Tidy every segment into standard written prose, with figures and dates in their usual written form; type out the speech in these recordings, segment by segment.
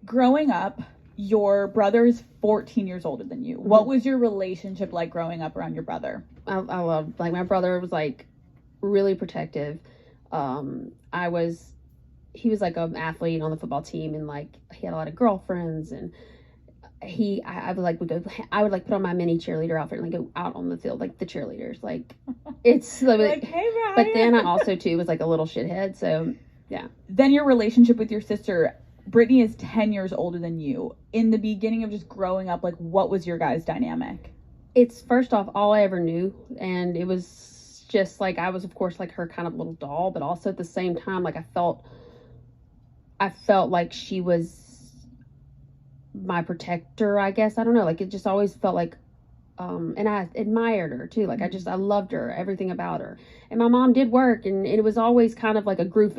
Growing up, your brother is 14 years older than you. What was your relationship like growing up around your brother? I loved, like, my brother was, like, really protective. He was, like, an athlete on the football team, and, like, he had a lot of girlfriends, and I would, like, put on my mini cheerleader outfit and, like, go out on the field, like, the cheerleaders, like, it's, like, hey, Ryan. But then I also, too, was, like, a little shithead, so, yeah. Then your relationship with your sister, Brittany is 10 years older than you. In the beginning of just growing up, like, what was your guys' dynamic? It's, first off, all I ever knew, and it was just, like, I was, of course, like, her kind of little doll, but also at the same time, like, I felt like she was my protector, I guess. I don't know, like, it just always felt like, and I admired her too, like, I loved her, everything about her. And my mom did work, and it was always kind of like a group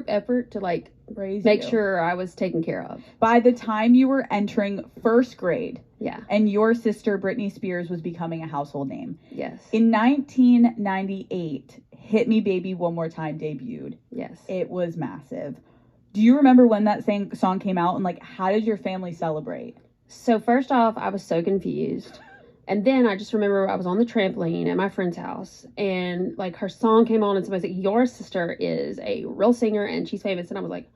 effort to, like, make sure I was taken care of. By the time you were entering first grade, yeah, and your sister Britney Spears was becoming a household name, yes, in 1998, Hit Me Baby One More Time debuted. Yes, it was massive. Do you remember when that song came out, and, like, how did your family celebrate? So first off, I was so confused. And then I just remember I was on the trampoline at my friend's house, and, like, her song came on, and somebody said, your sister is a real singer and she's famous. And I was like,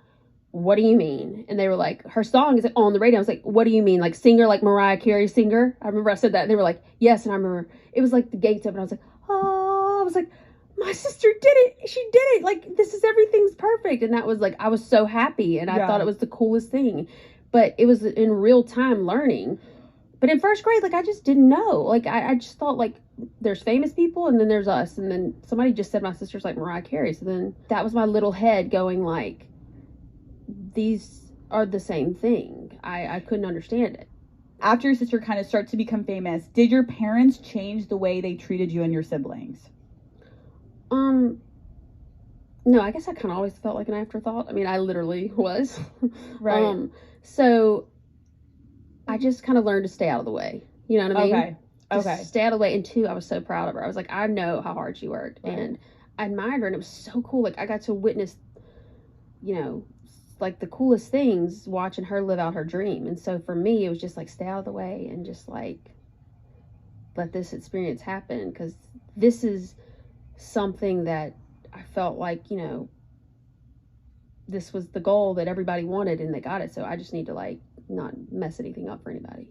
what do you mean? And they were like, her song is, like, on the radio. I was like, what do you mean? Like, singer, like Mariah Carey singer? I remember I said that, and they were like, yes. And I remember it was like the gates open. I was like, oh, I was like, my sister did it. She did it. Like, this is, everything's perfect. And that was, like, I was so happy, and I thought it was the coolest thing. But it was in real time learning. But in first grade, like, I just didn't know. Like, I just thought, like, there's famous people, and then there's us. And then somebody just said my sister's like Mariah Carey. So then that was my little head going, like, these are the same thing. I couldn't understand it. After your sister kind of starts to become famous, did your parents change the way they treated you and your siblings? No, I guess I kind of always felt like an afterthought. I mean, I literally was. Right. So I just kind of learned to stay out of the way. You know what I mean? Okay. Stay out of the way. And two, I was so proud of her. I was like, I know how hard she worked. Right. And I admired her, and it was so cool. Like, I got to witness, you know, like, the coolest things watching her live out her dream. And so for me, it was just like, stay out of the way and just, like, let this experience happen, because this is something that I felt like, you know, this was the goal that everybody wanted, and they got it. So I just need to, like, not mess anything up for anybody.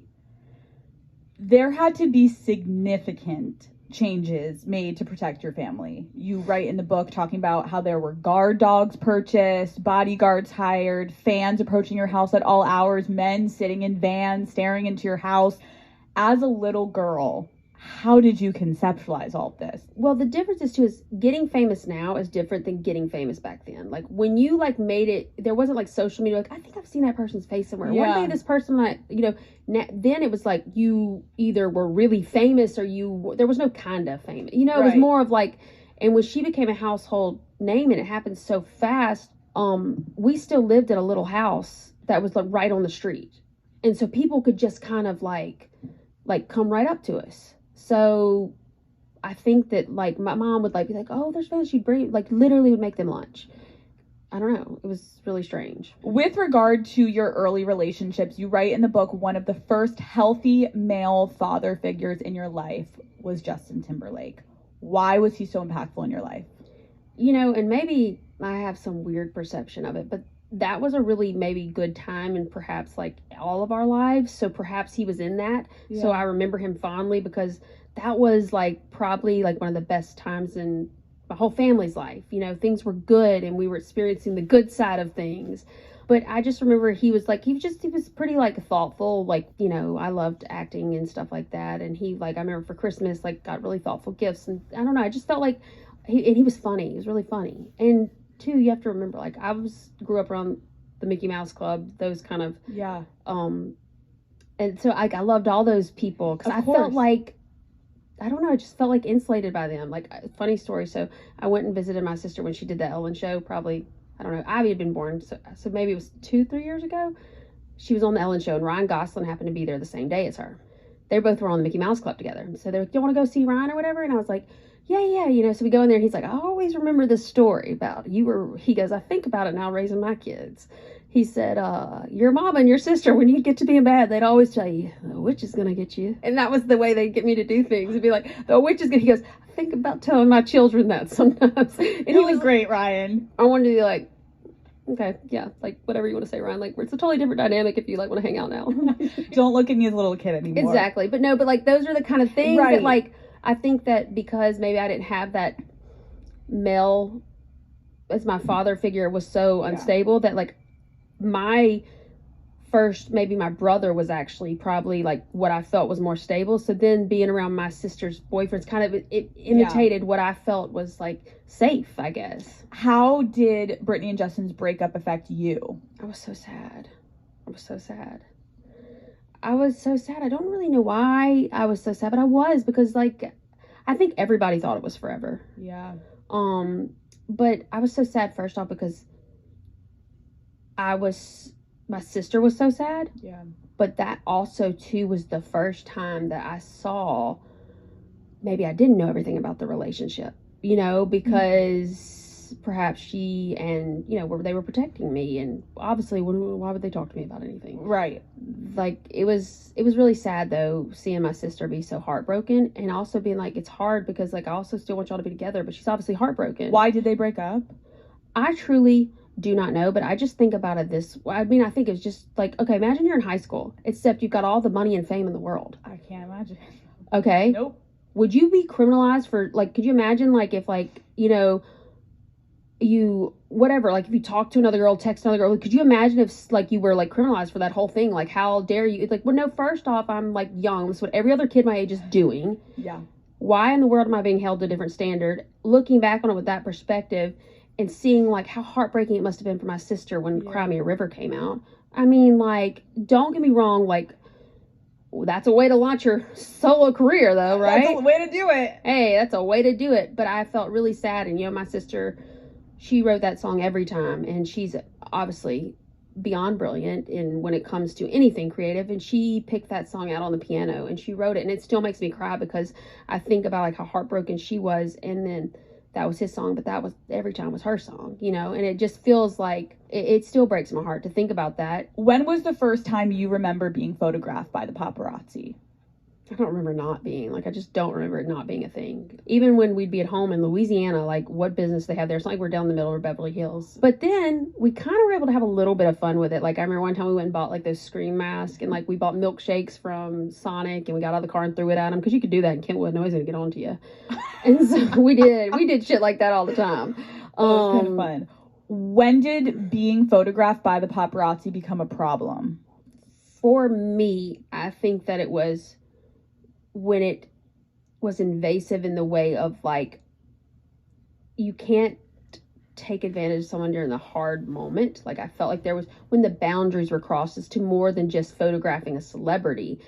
There had to be significant changes made to protect your family. You write in the book talking about how there were guard dogs purchased, bodyguards hired, fans approaching your house at all hours, men sitting in vans staring into your house. As a little girl, how did you conceptualize all of this? Well, the difference is, too, is getting famous now is different than getting famous back then. Like, when you, like, made it, there wasn't, like, social media, like, I think I've seen that person's face somewhere. Yeah. One day this person, like, you know, then it was like you either were really famous or there was no kind of famous. You know, it was more of, like, and when she became a household name, and it happened so fast, we still lived in a little house that was, like, right on the street. And so people could just kind of, like come right up to us. So I think that, like, my mom would, like, be like, oh, there's fans. She'd bring, like, literally would make them lunch. I don't know. It was really strange. With regard to your early relationships, you write in the book, one of the first healthy male father figures in your life was Justin Timberlake. Why was he so impactful in your life? You know, and maybe I have some weird perception of it, but that was a really maybe good time in perhaps, like, all of our lives. So perhaps he was in that. Yeah. So I remember him fondly, because that was, like, probably, like, one of the best times in my whole family's life. You know, things were good, and we were experiencing the good side of things. But I just remember he was pretty, like, thoughtful. Like, you know, I loved acting and stuff like that. And he, like, I remember for Christmas, like, got really thoughtful gifts. And I don't know, I just felt like he was funny. He was really funny. And too, you have to remember, like, grew up around the Mickey Mouse Club, those kind of, and so I loved all those people, because I felt like, I don't know, I just felt like insulated by them. Like, funny story, so I went and visited my sister when she did the Ellen show, probably, I don't know, Abby had been born, so maybe it was 2-3 years ago. She was on the Ellen show, and Ryan Gosling happened to be there the same day as her. They both were on the Mickey Mouse Club together, so they're like, you want to go see Ryan or whatever? And I was like, yeah, you know, so we go in there, and he's like, I always remember this story about he goes, I think about it now raising my kids. he said, your mom and your sister, when you get to being bad, they'd always tell you, the witch is going to get you. And that was the way they'd get me to do things. It'd be like, the witch is going to, he goes, I think about telling my children that sometimes. And he was great, Ryan. I wanted to be like, okay, yeah, like, whatever you want to say, Ryan. Like, it's a totally different dynamic if you, like, want to hang out now. Don't look at me as a little kid anymore. Exactly. But no, but, like, those are the kind of things that, like, I think that because maybe I didn't have that male as my father figure was so unstable that, like, my first, maybe my brother was actually probably, like, what I felt was more stable. So then being around my sister's boyfriends kind of, it imitated what I felt was, like, safe, I guess. How did Brittany and Justin's breakup affect you? I was so sad. I was so sad. I don't really know why I was so sad, but I was, because, like, I think everybody thought it was forever. Yeah. But I was so sad, first off, because my sister was so sad. Yeah. But that also, too, was the first time that I saw, maybe I didn't know everything about the relationship, you know, because perhaps she and, you know, they were protecting me. And obviously, why would they talk to me about anything? Right. Like, it was really sad, though, seeing my sister be so heartbroken, and also being like, it's hard because, like, I also still want y'all to be together, but she's obviously heartbroken. Why did they break up? I truly do not know, but I just think about it I think it's just like, okay, imagine you're in high school, except you've got all the money and fame in the world. I can't imagine. Okay. Nope. Would you be criminalized for, like, could you imagine, like, if, like, you know, you, whatever, like, if you talk to another girl, text another girl, could you imagine if, like, you were, like, criminalized for that whole thing? Like, how dare you? It's like, well, no, first off, I'm, like, young. That's what every other kid my age is doing. Yeah. Why in the world am I being held to a different standard? Looking back on it with that perspective, and seeing, like, how heartbreaking it must have been for my sister when Cry Me a River came out. I mean, like, don't get me wrong, like, that's a way to launch your solo career, though, right? That's a way to do it. Hey, that's a way to do it. But I felt really sad, and, you know, my sister, she wrote that song every time, and she's obviously beyond brilliant in when it comes to anything creative, and she picked that song out on the piano, and she wrote it, and it still makes me cry because I think about, like, how heartbroken she was, and then that was his song, but that was every time was her song, you know, and it just feels like it still breaks my heart to think about that. When was the first time you remember being photographed by the paparazzi? I don't remember not being, like, I just don't remember it not being a thing. Even when we'd be at home in Louisiana, like, what business they have there? It's not like we're down the middle of Beverly Hills. But then we kind of were able to have a little bit of fun with it. Like, I remember one time we went and bought, like, those Scream masks, and, like, we bought milkshakes from Sonic, and we got out of the car and threw it at them, because you could do that in Kentwood. Nobody's gonna get on to you. And so we did shit like that all the time. That was kind of fun. When did being photographed by the paparazzi become a problem? For me, I think that it was when it was invasive in the way of, like, you can't take advantage of someone during the hard moment. Like, I felt like there was, when the boundaries were crossed, as to more than just photographing a celebrity,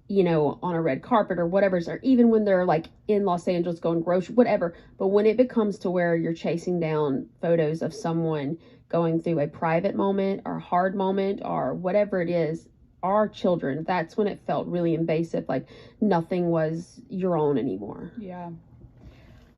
you know, on a red carpet or whatever, or even when they're, like, in Los Angeles going grocery, whatever. But when it becomes to where you're chasing down photos of someone going through a private moment or hard moment or whatever it is, our children, that's when it felt really invasive, like nothing was your own anymore. Yeah.